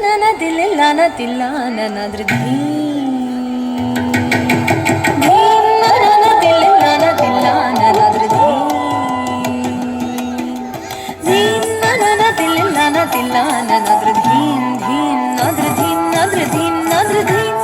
నన తిల్లన తిల్లన నద్ర ధీం ధీం నన తిల్లన తిల్లన నద్ర ధీం ధీం నన తిల్లన తిల్లన నద్ర ధీం ధీం నద్ర ధీం నద్ర ధీం నద్ర ధీం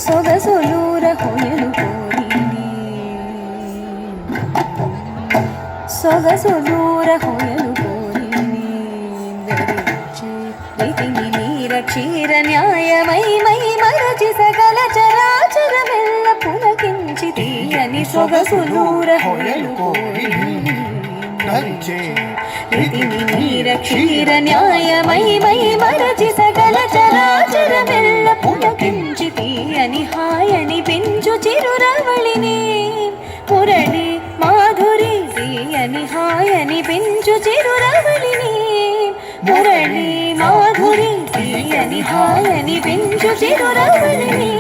సొగసులూర హొయలు కోరిని సొగసులూర హొయలు కోరిని రీతిని నీర క్షీర న్యాయమై మై మరచి సకల చరాచరమెల్ల పులకించి తీయని సొగసులూర హొయలు కోరిని రీతిని నీర క్షీర న్యాయమై మై మరచి సకల చరాచరమెల్ల పులకించి తీయని హాయని పెంచు చిరురవళిని మురళి మాధురి తీయని హాయని పెంచు చిరురవళిని మురళి మాధురి తీయని హాయని పెంచు చిరురవళిని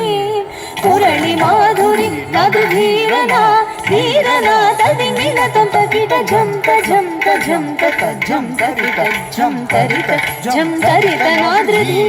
మురళి మాధురి నదు ధీరనా ధీరనా తది మిలతం తకిట ఝంత ఝంత ఝంత ఝం తరిత ఝం తరిత ఝం తరిత నాద్రధీ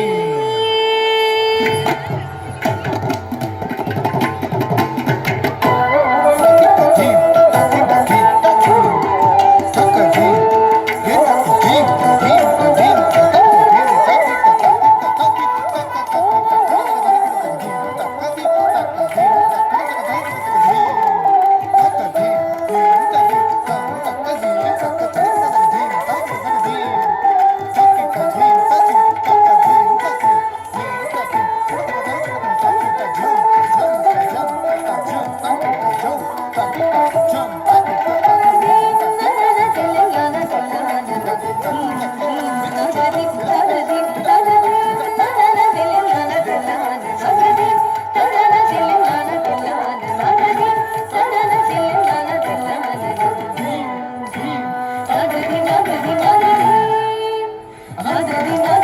Adadi